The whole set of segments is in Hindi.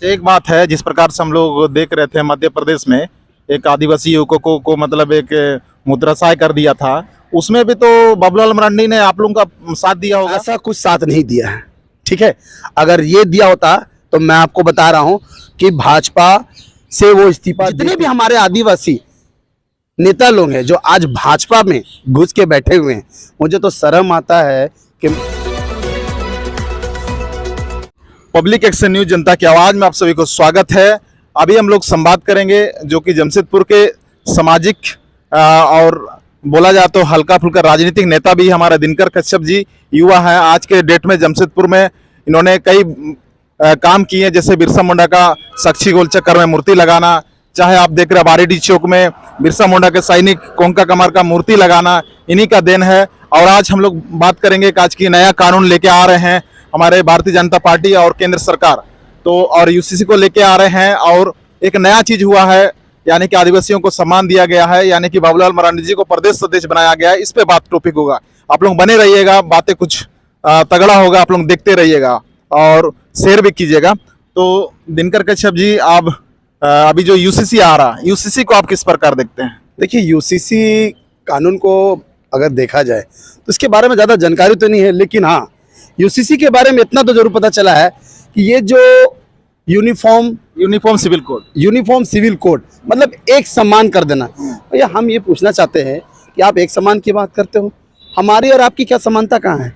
एक बात है, जिस प्रकार से हम लोग देख रहे थे मध्य प्रदेश में एक आदिवासी युवकों को मतलब एक मुद्रासाय कर दिया था, उसमें भी तो बाबूलाल मरांडी ने आप लोगों का साथ दिया होगा। ऐसा कुछ साथ नहीं दिया है, ठीक है। अगर ये दिया होता तो मैं आपको बता रहा हूं कि भाजपा से वो इस्तीफा, जितने भी हमारे आदिवासी नेता लोग हैं जो आज भाजपा में घुस के बैठे हुए हैं, मुझे तो शर्म आता है कि पब्लिक एक्शन न्यूज जनता की आवाज में आप सभी को स्वागत है। अभी हम लोग संवाद करेंगे जो कि जमशेदपुर के सामाजिक और बोला जाए तो हल्का फुल्का राजनीतिक नेता भी हमारे दिनकर कश्यप जी युवा हैं। आज के डेट में जमशेदपुर में इन्होंने कई काम किए, जैसे बिरसा मुंडा का साक्षी गोल चक्कर में मूर्ति लगाना, चाहे आप देख रहे हैं बारीडी चौक में बिरसा मुंडा के सैनिक कोंका कमार का मूर्ति लगाना, इन्हीं का देन है। और आज हम लोग बात करेंगे कि आज की नया कानून लेके आ रहे हैं हमारे भारतीय जनता पार्टी और केंद्र सरकार, तो और यूसीसी को लेके आ रहे हैं। और एक नया चीज हुआ है, यानी कि आदिवासियों को सम्मान दिया गया है, यानी कि बाबूलाल मरांडी जी को प्रदेश अध्यक्ष बनाया गया है। इस पे बात टॉपिक होगा, आप लोग बने रहिएगा, बातें कुछ तगड़ा होगा, आप लोग देखते रहिएगा और शेयर भी कीजिएगा। तो दिनकर कश्यप जी, आप अभी जो यूसीसी आ रहा है, यूसीसी को आप किस प्रकार देखते हैं? देखिए, यूसीसी कानून को अगर देखा जाए तो इसके बारे में ज़्यादा जानकारी तो नहीं है, लेकिन हाँ, यूसीसी के बारे में इतना तो जरूर पता चला है कि ये जो यूनिफॉर्म सिविल कोड मतलब एक समान कर देना। भैया, हम ये पूछना चाहते हैं कि आप एक समान की बात करते हो, हमारी और आपकी क्या समानता कहाँ है?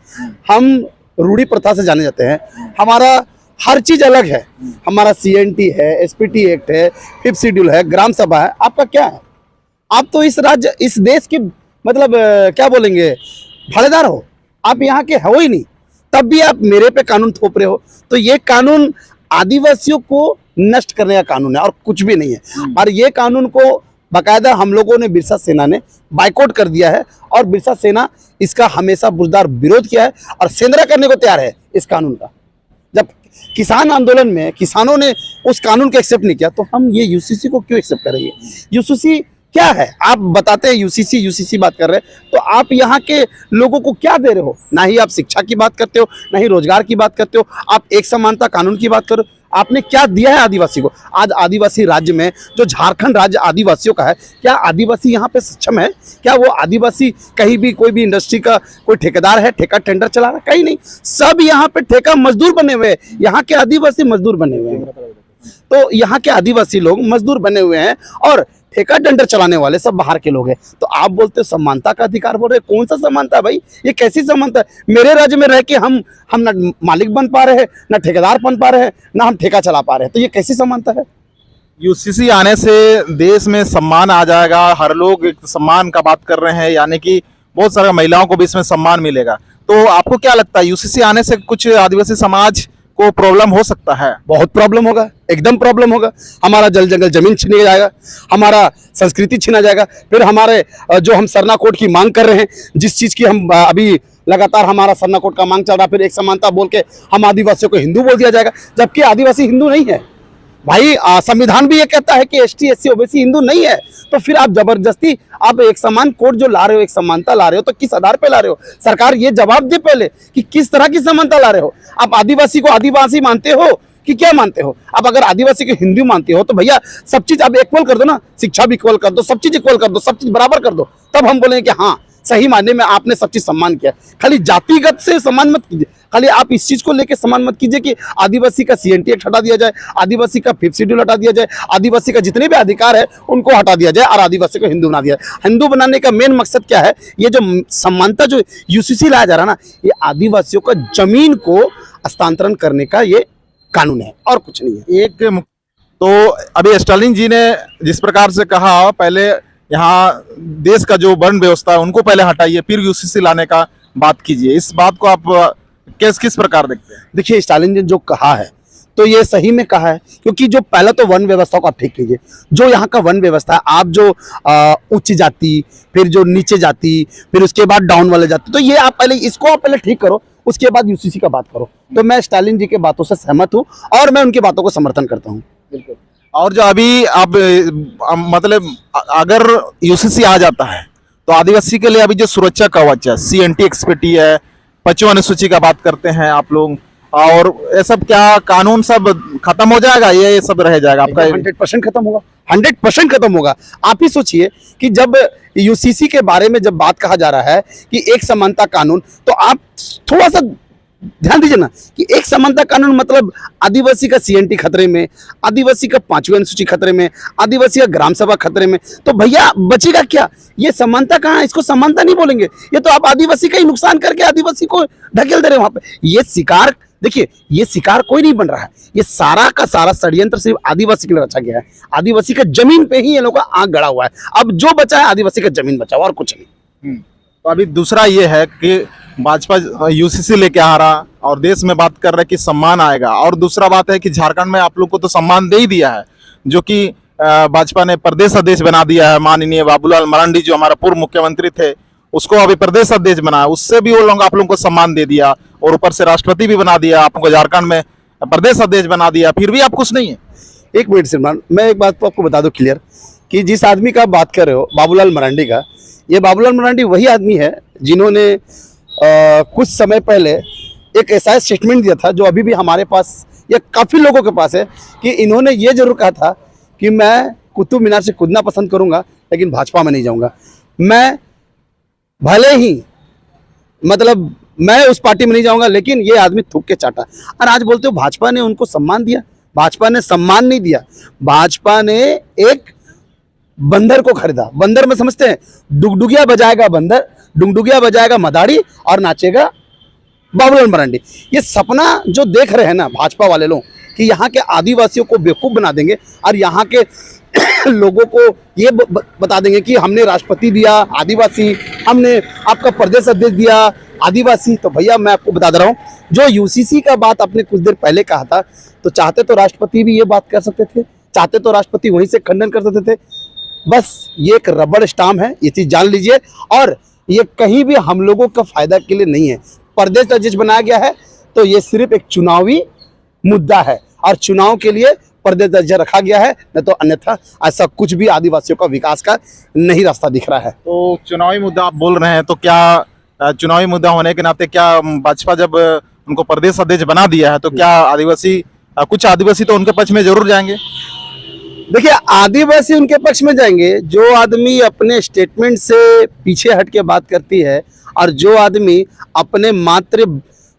हम रूढ़ी प्रथा से जाने जाते हैं, हमारा हर चीज अलग है। हमारा सीएनटी है, एसपीटी एक्ट है, 5th शेड्यूल है, ग्राम सभा है। आपका क्या है? आप तो इस देश के मतलब क्या बोलेंगे, भाड़ेदार हो, आप यहाँ के हो ही नहीं, तब भी आप मेरे पे कानून थोप रहे हो। तो ये कानून आदिवासियों को नष्ट करने का कानून है और कुछ भी नहीं है। और ये कानून को बाकायदा हम लोगों ने, बिरसा सेना ने बाइकआउट कर दिया है और बिरसा सेना इसका हमेशा बुजदार विरोध किया है और सेंधरा करने को तैयार है इस कानून का। जब किसान आंदोलन में किसानों ने उस कानून को एक्सेप्ट नहीं किया, तो हम ये यूसीसी को क्यों एक्सेप्ट करेंगे? यूसीसी क्या है? आप बताते हैं यूसीसी बात कर रहे हैं, तो आप यहाँ के लोगों को क्या दे रहे हो? ना ही आप शिक्षा की बात करते हो, ना ही रोजगार की बात करते हो, आप एक समानता कानून की बात करो। आपने क्या दिया है आदिवासी को? आज आदिवासी राज्य में जो झारखंड राज्य आदिवासियों का है, क्या आदिवासी यहाँ पे सक्षम है? क्या वो आदिवासी कहीं भी कोई भी इंडस्ट्री का कोई ठेकेदार है, ठेका टेंडर चला रहा है? कहीं नहीं। सब यहाँ पे ठेका मजदूर बने हुए हैं, यहाँ के आदिवासी मजदूर बने हुए हैं। तो यहाँ के आदिवासी लोग मजदूर बने हुए हैं और ठेका टेंडर चलाने वाले सब बाहर के लोग हैं। तो आप बोलते हो समानता का अधिकार बोल रहे, कौन सा समानता है भाई? ये कैसी समानता है? मेरे राज्य में रह के हम ना मालिक बन पा रहे हैं, ना ठेकेदार बन पा रहे हैं, ना हम ठेका चला पा रहे हैं, तो ये कैसी समानता है? यूसीसी आने से देश में सम्मान आ जाएगा, हर लोग एक सम्मान का बात कर रहे हैं, यानी कि बहुत सारे महिलाओं को भी इसमें सम्मान मिलेगा। तो आपको क्या लगता है, यूसीसी आने से कुछ आदिवासी समाज को प्रॉब्लम हो सकता है? बहुत प्रॉब्लम होगा, एकदम प्रॉब्लम होगा। हमारा जल जंगल जमीन छीना जाएगा, हमारा संस्कृति छीना जाएगा, फिर हमारे जो हम सरना कोड की मांग कर रहे हैं, जिस चीज की हम अभी लगातार हमारा सरना कोड का मांग चल रहा है, फिर एक समानता बोल के हम आदिवासियों को हिंदू बोल दिया जाएगा, जबकि आदिवासी हिंदू नहीं है भाई। संविधान भी ये कहता है कि एसटी एससी ओबीसी हिंदू नहीं है। तो फिर आप जबरदस्ती आप एक समान कोड जो ला रहे हो, एक समानता ला रहे हो, तो किस आधार पे ला रहे हो? सरकार ये जवाब दे पहले कि किस तरह की समानता ला रहे हो। आप आदिवासी को आदिवासी मानते हो कि क्या मानते हो? आप अगर आदिवासी को हिंदू मानते हो तो भैया सब चीज आप इक्वल कर दो ना, शिक्षा भी इक्वल कर दो, सब चीज इक्वल कर दो, सब चीज बराबर कर दो, तब हम बोलेंगे कि हाँ, सही मायने में आपने सब चीज सम्मान किया। खाली जातिगत से सम्मान मत कीजिए, खाली आप इस चीज को लेकर सम्मान मत कीजिए कि आदिवासी का सीएनटी एक्ट हटा दिया जाए, आदिवासी का 5th शेड्यूल हटा दिया जाए, आदिवासी का जितने भी अधिकार है उनको हटा दिया जाए और आदिवासी को हिंदू बना दिया जाए। हिंदू बनाने का मेन मकसद क्या है? ये जो समानता जो यूसीसी लाया जा रहा है ना, ये आदिवासियों का जमीन को हस्तांतरण करने का ये कानून है और कुछ नहीं है। तो अभी स्टालिन जी ने जिस प्रकार से कहा, पहले यहाँ देश का जो वर्ण व्यवस्था है उनको पहले हटाइए, फिर यूसीसी लाने का बात कीजिए, इस बात को आप किस प्रकार देखते हैं? देखिए, स्टालिन ने जो कहा है तो ये सही में कहा है, क्योंकि जो पहला तो वन व्यवस्था को आप ठीक कीजिए। जो यहाँ का वन व्यवस्था है, आप जो उच्च जाति, फिर जो नीचे जाति, फिर उसके बाद डाउन वाले जाति, तो ये आप पहले ठीक करो, उसके बाद यूसीसी का बात करो। तो मैं स्टालिन जी के बातों से सहमत हूँ और मैं उनकी बातों को समर्थन करता हूँ। बिल्कुल। और जो अभी आप मतलब अगर यूसीसी आ जाता है तो आदिवासी के लिए अभी जो सुरक्षा कवच है, सीएनटी एक्सपीटी है, 25 अनुसूची का बात करते हैं आप लोग, और ये सब क्या कानून सब खत्म हो जाएगा, ये सब रह जाएगा आपका? 100% खत्म होगा, 100% खत्म होगा। आप ही सोचिए कि जब यूसीसी के बारे में जब बात कहा जा रहा है कि एक समानता कानून, तो आप थोड़ा सा ध्यान दीजिए ना कि एक समानता कानून मतलब आदिवासी का सीएनटी खतरे में, आदिवासी का 5वीं अनुसूची खतरे में, आदिवासी का ग्राम सभा खतरे में, तो भैया बचेगा क्या? ये समानता कहाँ है? इसको समानता नहीं बोलेंगे, ये तो आप आदिवासी का ही नुकसान करके आदिवासी को ढकेल दे रहे हैं वहां पे। ये शिकार देखिए, ये शिकार कोई नहीं बन रहा है, ये सारा का सारा षड्यंत्र सिर्फ आदिवासी के लिए रचा गया है। आदिवासी का जमीन पे ही ये लोगों का आंख गड़ा हुआ है। अब जो बचा है आदिवासी का जमीन बचा हुआ और कुछ नहीं। तो अभी दूसरा ये है कि भाजपा यूसीसी लेके आ रहा और देश में बात कर रहा है कि सम्मान आएगा, और दूसरा बात है कि झारखंड में आप लोग को तो सम्मान दे ही दिया है, जो कि भाजपा ने प्रदेश अध्यक्ष बना दिया है। माननीय बाबूलाल मरांडी जो हमारा पूर्व मुख्यमंत्री थे, उसको अभी प्रदेश अध्यक्ष बनाया, उससे भी वो लोग आप लोगों को सम्मान दे दिया, और ऊपर से राष्ट्रपति भी बना दिया, आपको झारखंड में प्रदेश अध्यक्ष बना दिया, फिर भी आप खुश नहीं है। एक मिनट सलमान, मैं एक बात तो आपको बता दूं क्लियर कि जिस आदमी का आप बात कर रहे हो बाबूलाल मरांडी का, ये बाबूलाल मरांडी वही आदमी है जिन्होंने कुछ समय पहले एक ऐसा स्टेटमेंट दिया था जो अभी भी हमारे पास या काफ़ी लोगों के पास है, कि इन्होंने ये जरूर कहा था कि मैं कुतुब मीनार से कूदना पसंद करूंगा लेकिन भाजपा में नहीं जाऊंगा। मैं भले ही मतलब मैं उस पार्टी में नहीं जाऊंगा, लेकिन ये आदमी थूक के चाटा। और आज बोलते हो भाजपा ने उनको सम्मान दिया। भाजपा ने सम्मान नहीं दिया, भाजपा ने एक बंदर को खरीदा। बंदर में समझते हैं, डुगडुगिया बजाएगा बंदर, डुगडुगिया बजाएगा मदारी और नाचेगा बाबूलाल मरांडी। ये सपना जो देख रहे हैं ना भाजपा वाले लोग कि यहाँ के आदिवासियों को बेवकूफ़ बना देंगे और यहाँ के लोगों को ये बता देंगे कि हमने राष्ट्रपति दिया आदिवासी, हमने आपका प्रदेश अध्यक्ष दिया आदिवासी। तो भैया मैं आपको बता दे रहा हूँ, जो यूसीसी का बात आपने कुछ देर पहले कहा था, तो चाहते तो राष्ट्रपति भी ये बात कर सकते थे, चाहते तो राष्ट्रपति वहीं से खंडन कर सकते थे। बस ये एक रबड़ स्टाम्प है, ये चीज़ जान लीजिए। और ये कहीं भी हम लोगों का फायदा के लिए नहीं है। प्रदेश अध्यक्ष बनाया गया है तो ये सिर्फ एक चुनावी मुद्दा है, और चुनाव के लिए प्रदेश अध्यक्ष रखा गया है, नहीं तो अन्यथा ऐसा कुछ भी आदिवासियों का विकास का नहीं रास्ता दिख रहा है। तो चुनावी मुद्दा आप बोल रहे हैं, तो क्या चुनावी मुद्दा होने के नाते क्या भाजपा जब उनको प्रदेश अध्यक्ष बना दिया है तो क्या आदिवासी कुछ आदिवासी तो उनके पक्ष में जरूर जाएंगे? देखिए, आदिवासी उनके पक्ष में जाएंगे जो आदमी अपने स्टेटमेंट से पीछे हट के बात करती है, और जो आदमी अपने मातृ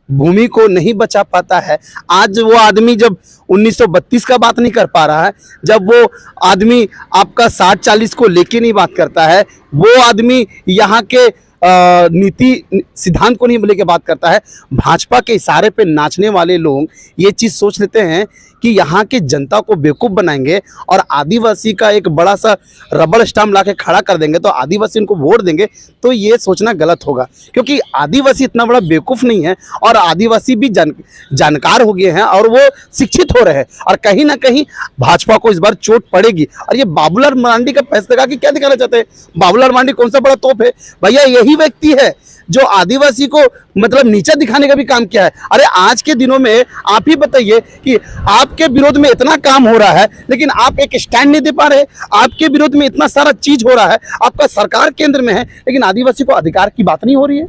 भूमि को नहीं बचा पाता है। आज वो आदमी जब 1932 का बात नहीं कर पा रहा है, जब वो आदमी आपका 60-40 को लेके नहीं बात करता है, वो आदमी यहाँ के नीति सिद्धांत को नहीं लेके बात करता है। भाजपा के इशारे पे नाचने वाले लोग ये चीज़ सोच लेते हैं कि यहाँ के जनता को बेवकूफ़ बनाएंगे और आदिवासी का एक बड़ा सा रबड़ स्टाम्प ला के खड़ा कर देंगे तो आदिवासी उनको वोट देंगे। तो ये सोचना गलत होगा, क्योंकि आदिवासी इतना बड़ा बेवकूफ़ नहीं है, और आदिवासी भी जानकार हो गए हैं और वो शिक्षित हो रहे हैं, और कहीं ना कहीं भाजपा को इस बार चोट पड़ेगी। और ये बाबूलाल मरांडी का फैसला का कि क्या दिखाना चाहते हैं? बाबूलाल मरांडी कौन सा बड़ा तोप है भैया? यही व्यक्ति है जो आदिवासी को मतलब नीचा दिखाने का भी काम किया है। अरे आज के दिनों में आप ही बताइए कि आपके विरोध में इतना काम हो रहा है लेकिन आप एक स्टैंड नहीं दे पा रहे। आपके विरोध में इतना सारा चीज हो रहा है, आपका सरकार केंद्र में है, लेकिन आदिवासी को अधिकार की बात नहीं हो रही है।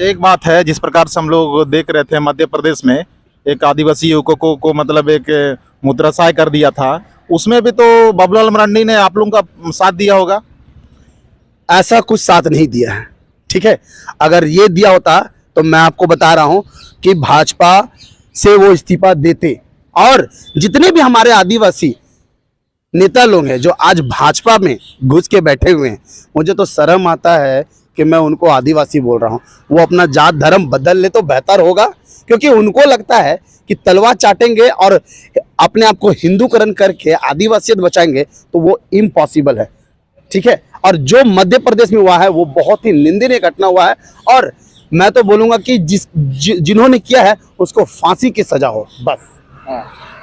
एक बात है, जिस प्रकार से हम लोग देख रहे थे मध्य प्रदेश में एक आदिवासी युवकों को मतलब एक मुद्रासाय कर दिया था, उसमें भी तो बाबूलाल मरांडी ने आप लोगों का साथ दिया होगा। ऐसा कुछ साथ नहीं दिया है, ठीक है। अगर ये दिया होता तो मैं आपको बता रहा हूं कि भाजपा से वो इस्तीफा देते। और जितने भी हमारे आदिवासी नेता लोग हैं जो आज भाजपा में घुस के बैठे हुए हैं, मुझे तो शर्म आता है कि मैं उनको आदिवासी बोल रहा हूं। वो अपना जात धर्म बदल ले तो बेहतर होगा, क्योंकि उनको लगता है कि तलवार चाटेंगे और अपने आप को हिंदूकरण करके आदिवासियत बचाएंगे, तो वो इम्पॉसिबल है, ठीक है। और जो मध्य प्रदेश में हुआ है वो बहुत ही निंदनीय घटना हुआ है, और मैं तो बोलूँगा कि जिन्होंने किया है उसको फांसी की सजा हो बस।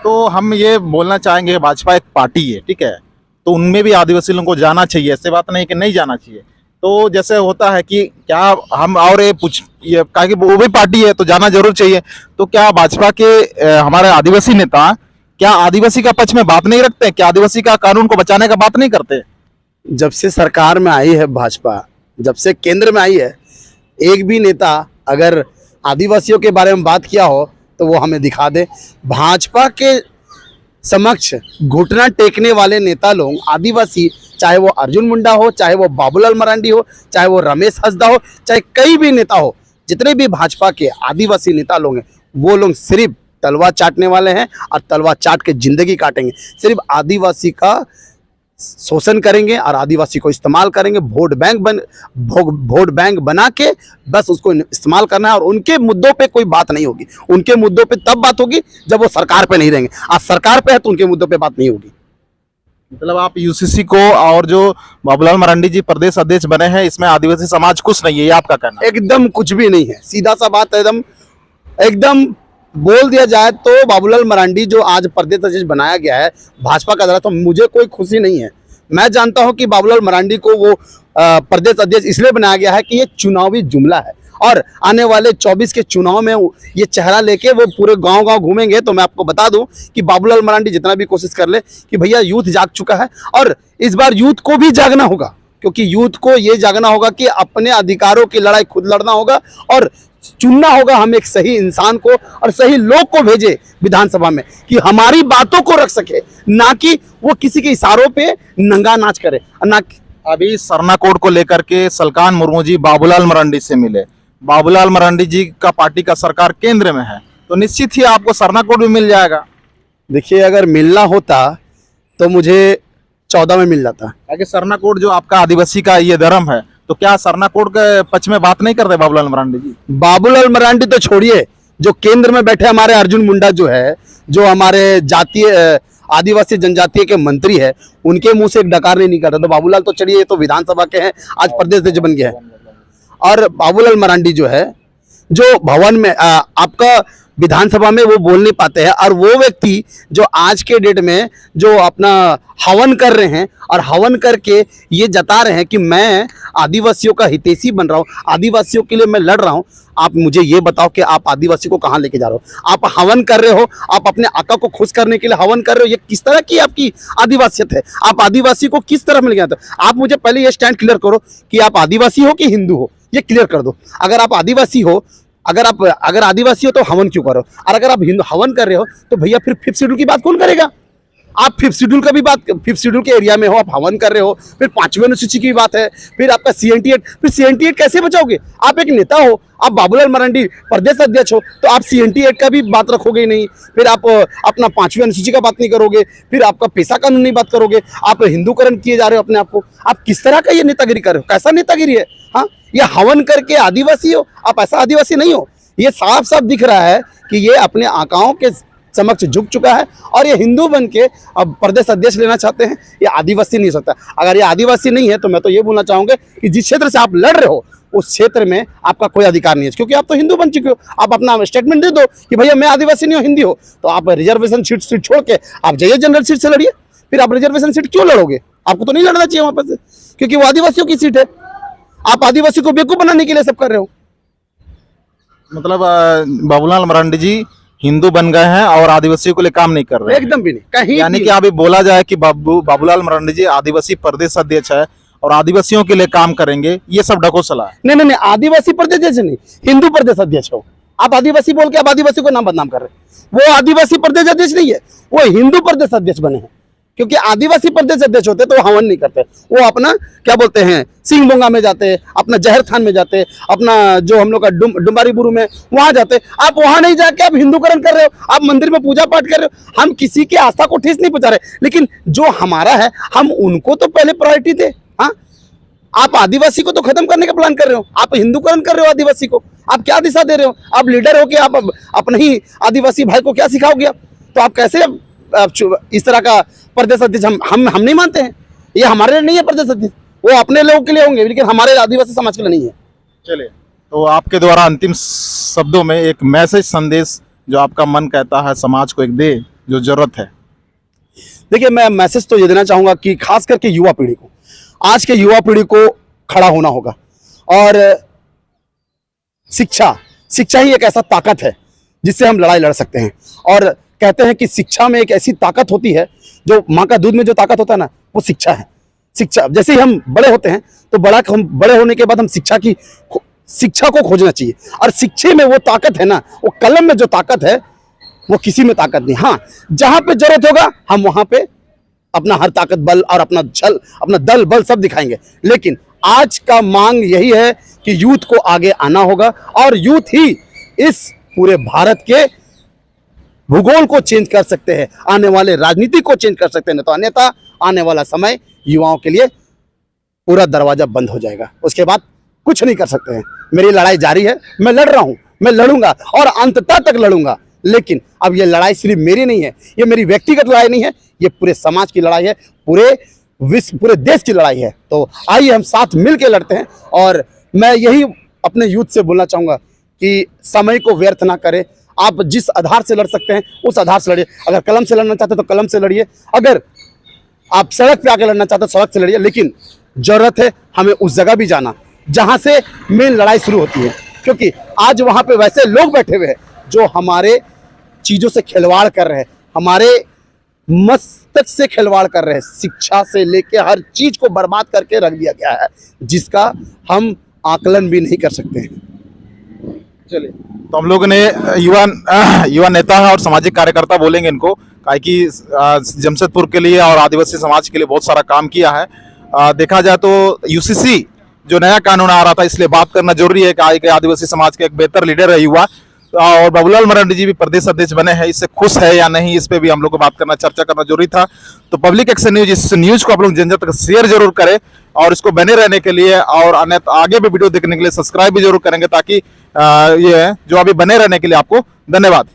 तो हम ये बोलना चाहेंगे, भाजपा एक पार्टी है, ठीक है, तो उनमें भी आदिवासी लोगों को जाना चाहिए, ऐसे बात नहीं कि नहीं जाना चाहिए। तो जैसे होता है कि क्या हम और ये कहा कि वो भी पार्टी है तो जाना जरूर चाहिए, तो क्या भाजपा के हमारे आदिवासी नेता क्या आदिवासी का पक्ष में बात नहीं रखते? क्या आदिवासी का कानून को बचाने का बात नहीं करते? जब से सरकार में आई है भाजपा, जब से केंद्र में आई है, एक भी नेता अगर आदिवासियों के बारे में बात किया हो तो वो हमें दिखा दे। भाजपा के समक्ष घुटना टेकने वाले नेता लोग आदिवासी, चाहे वो अर्जुन मुंडा हो, चाहे वो बाबूलाल मरांडी हो, चाहे वो रमेश हंसदा हो, चाहे कई भी नेता हो, जितने भी भाजपा के आदिवासी नेता लोग हैं, वो लोग सिर्फ तलवार चाटने वाले हैं और तलवार चाट के जिंदगी काटेंगे। सिर्फ आदिवासी का शोषण करेंगे और आदिवासी को इस्तेमाल करेंगे, वोट बैंक बना के बस उसको इस्तेमाल करना है। और उनके मुद्दों पे कोई बात नहीं होगी। उनके मुद्दों पे तब बात होगी जब वो सरकार पे नहीं रहेंगे। आज सरकार पे है तो उनके मुद्दों पे बात नहीं होगी। मतलब आप यूसीसी को और जो बाबूलाल मरांडी जी प्रदेश अध्यक्ष बने हैं, इसमें आदिवासी समाज खुश नहीं है, ये आपका कहना है? एकदम कुछ भी नहीं है, सीधा सा बात है। एकदम बोल दिया जाए तो बाबूलाल मरांडी जो आज प्रदेश अध्यक्ष बनाया गया है भाजपा का द्वारा, तो मुझे कोई खुशी नहीं है। मैं जानता हूं कि बाबूलाल मरांडी को वो प्रदेश अध्यक्ष इसलिए बनाया गया है कि ये चुनावी जुमला है और आने वाले 24 के चुनाव में ये चेहरा लेके वो पूरे गांव-गांव घूमेंगे। तो मैं आपको बता दूं कि बाबूलाल मरांडी जितना भी कोशिश कर ले कि भैया यूथ जाग चुका है और इस बार यूथ को भी जागना होगा, क्योंकि यूथ को ये जागना होगा कि अपने अधिकारों की लड़ाई खुद लड़ना होगा और चुनना होगा हम एक सही इंसान को और सही लोग को भेजे विधानसभा में कि हमारी बातों को रख सके, ना कि वो किसी के इशारों पे नंगा नाच करे। ना अभी सरना कोड को लेकर के सलकान मुर्मू जी बाबूलाल मरांडी से मिले। बाबूलाल मरांडी जी का पार्टी का सरकार केंद्र में है, तो निश्चित ही आपको सरना कोड भी मिल जाएगा। देखिए, अगर मिलना होता तो मुझे 14 में मिल जाता। आगे सरना कोड जो आपका आदिवासी का ये धर्म है, तो क्या सरना कोड के पक्ष में बात नहीं करते बाबूलाल मरांडी जी? बाबूलाल मरांडी तो छोड़िए, जो केंद्र में बैठे हमारे अर्जुन मुंडा जो है, जो हमारे जातीय आदिवासी जनजातीय के मंत्री है, उनके मुंह से एक डकार नहीं निकलता। तो बाबूलाल तो चलिए, ये तो विधानसभा के हैं, आज प्रदेश अध्यक्ष बन गया है। और बाबूलाल मरांडी जो है, जो भवन में आपका विधानसभा में वो बोल नहीं पाते हैं, और वो व्यक्ति जो आज के डेट में जो अपना हवन कर रहे हैं और हवन करके ये जता रहे हैं कि मैं आदिवासियों का हितैषी बन रहा हूँ, आदिवासियों के लिए मैं लड़ रहा हूँ। आप मुझे ये बताओ कि आप आदिवासी को कहाँ लेके जा रहे हो? आप हवन कर रहे हो, आप अपने आका को खुश करने के लिए हवन कर रहे हो। ये किस तरह की आपकी आदिवासियत है? आप आदिवासी को किस तरह में लेके जाते हो? आप मुझे पहले ये स्टैंड क्लियर करो कि आप आदिवासी हो कि हिंदू हो, ये क्लियर कर दो। अगर आप आदिवासी हो, अगर आदिवासी हो तो हवन क्यों करो? और अगर आप हिंदू हवन कर रहे हो तो भैया फिर 5th शेड्यूल की बात कौन करेगा? आप 5th शेड्यूल का भी बात, 5th शेड्यूल के एरिया में हो, आप हवन कर रहे हो, फिर 5वीं अनुसूची की बात है, फिर आपका CNT एक्ट, फिर CNT एक्ट कैसे बचाओगे? आप एक नेता हो, आप बाबूलाल मरांडी प्रदेश अध्यक्ष हो, तो आप CNT एक्ट का भी बात रखोगे ही नहीं। फिर आप अपना 5वीं अनुसूची का बात नहीं करोगे, फिर आपका पेशा कानून नहीं बात करोगे, आप हिंदूकरण किए जा रहे हो अपने आप को। आप किस तरह का ये नेतागिरी कर रहे हो? कैसा नेतागिरी है? हाँ, ये हवन करके आदिवासी हो? आप ऐसा आदिवासी नहीं हो। ये साफ साफ दिख रहा है कि ये अपने आकाओं के समक्ष झुक चुका है और ये हिंदू बन के अब प्रदेश अध्यक्ष लेना चाहते हैं। ये आदिवासी नहीं हो सकता। अगर ये आदिवासी नहीं है तो मैं तो ये बोलना चाहूंगा कि जिस क्षेत्र से आप लड़ रहे हो उस क्षेत्र में आपका कोई अधिकार नहीं है, क्योंकि आप तो हिंदू बन चुके हो। आप अपना स्टेटमेंट दे दो कि भैया मैं आदिवासी नहीं हूँ, हिंदी हो, तो आप रिजर्वेशन सीट छोड़ के आप जाइए जनरल सीट से लड़िए। फिर आप रिजर्वेशन सीट क्यों लड़ोगे? आपको तो नहीं लड़ना चाहिए वहां पर, क्योंकि वो आदिवासियों की सीट है। आप आदिवासी को बेवकूफ बनाने के लिए सब कर रहे हो। मतलब बाबूलाल मरांडी जी हिंदू बन गए हैं और आदिवासियों के लिए काम नहीं कर रहे हैं। एकदम भी नहीं, कहीं यानी कि अभी बोला जाए कि बाबूलाल मरांडी जी आदिवासी प्रदेश अध्यक्ष है और आदिवासियों के लिए काम करेंगे, ये सब ढकोसला है। नहीं, आदिवासी प्रदेश अध्यक्ष नहीं, हिंदू प्रदेश अध्यक्ष हो। आप आदिवासी बोल के आप आदिवासी को नाम बदनाम कर रहे हैं। वो आदिवासी प्रदेश अध्यक्ष नहीं है, वो हिंदू प्रदेश अध्यक्ष बने हैं। क्योंकि आदिवासी प्रदेश अध्यक्ष होते तो हवन नहीं करते, वो अपना क्या बोलते हैं सिंह बोंगा में जाते, अपना जहर थान में जाते, अपना जो हम लोग का डुम्बारी बुरू में वहां जाते। आप वहां नहीं जाके आप हिंदूकरण कर रहे हो, आप मंदिर में पूजा पाठ कर रहे हो। हम किसी की आस्था को ठेस नहीं पहुंचा रहे, लेकिन जो हमारा है हम उनको तो पहले प्रायोरिटी दे। हाँ, आप आदिवासी को तो खत्म करने का प्लान कर रहे हो, आप हिंदूकरण कर रहे हो आदिवासी को। आप क्या दिशा दे रहे हो? आप लीडर हो कि आप अपने ही आदिवासी भाई को क्या सिखाओगे? आप तो आप कैसे इस तरह का प्रदेश अध्यक्ष हम नहीं मानते हैं। ये हमारे लिए नहीं है प्रदेश अध्यक्ष, वो अपने लोगों के लिए होंगे, लेकिन हमारे आदिवासी समाज के लिए नहीं है। चलिए, तो आपके द्वारा अंतिम शब्दों में एक मैसेज संदेश जो आपका मन कहता है समाज को एक दे जो जरूरत है। देखिए, मैं मैसेज तो ये देना चाहूंगा कि खास करके युवा पीढ़ी को, आज के युवा पीढ़ी को खड़ा होना होगा। और शिक्षा ही एक ऐसा ताकत है जिससे हम लड़ाई लड़ सकते हैं। और कहते हैं कि शिक्षा में एक ऐसी ताकत होती है, जो माँ का दूध में जो ताकत होता है ना, वो शिक्षा है। शिक्षा जैसे ही हम बड़े होते हैं तो हम बड़े होने के बाद हम शिक्षा को खोजना चाहिए। और शिक्षे में वो ताकत है ना, वो कलम में जो ताकत है वो किसी में ताकत नहीं। हाँ, जहां पे जरूरत होगा हम वहां पे अपना हर ताकत बल और अपना छल, अपना दल बल सब दिखाएंगे। लेकिन आज का मांग यही है कि यूथ को आगे आना होगा और यूथ ही इस पूरे भारत के भूगोल को चेंज कर सकते हैं, आने वाले राजनीति को चेंज कर सकते हैं। नहीं तो अन्यथा आने वाला समय युवाओं के लिए पूरा दरवाजा बंद हो जाएगा, उसके बाद कुछ नहीं कर सकते हैं। मेरी लड़ाई जारी है, मैं लड़ रहा हूं, मैं लड़ूंगा और अंततः तक लड़ूंगा। लेकिन अब ये लड़ाई सिर्फ मेरी नहीं है, ये मेरी व्यक्तिगत लड़ाई नहीं है, ये पूरे समाज की लड़ाई है, पूरे विश्व, पूरे देश की लड़ाई है। तो आइए हम साथ मिल के लड़ते हैं। और मैं यही अपने यूथ से बोलना चाहूँगा कि समय को व्यर्थ ना करें। आप जिस आधार से लड़ सकते हैं उस आधार से लड़िए। अगर कलम से लड़ना चाहते हैं तो कलम से लड़िए, अगर आप सड़क पे आके लड़ना चाहते हैं सड़क से लड़िए। लेकिन जरूरत है हमें उस जगह भी जाना जहां से मेन लड़ाई शुरू होती है, क्योंकि आज वहां पे वैसे लोग बैठे हुए हैं जो हमारे चीज़ों से खिलवाड़ कर रहे हैं, हमारे मस्तक से खिलवाड़ कर रहे हैं। शिक्षा से लेके हर चीज को बर्बाद करके रख दिया गया है, जिसका हम आकलन भी नहीं कर सकते हैं। चलिए, तो हम लोग ने युवा नेता है और सामाजिक कार्यकर्ता बोलेंगे इनको, काहे कि जमशेदपुर के लिए और आदिवासी समाज के लिए बहुत सारा काम किया है। देखा जाए तो यूसीसी जो नया कानून आ रहा था, इसलिए बात करना जरूरी है कि आदिवासी समाज के एक बेहतर लीडर है युवा, और बाबूलाल मरांडी जी भी प्रदेश अध्यक्ष बने हैं। इससे खुश है या नहीं, इस पे भी हम लोग को बात करना, चर्चा करना जरूरी था। तो पब्लिक एक्शन न्यूज, इस न्यूज को आप लोग जन जन तक शेयर जरूर करें और इसको बने रहने के लिए और आगे भी वीडियो देखने के लिए सब्सक्राइब भी जरूर करेंगे, ताकि ये जो अभी बने रहने के लिए आपको धन्यवाद।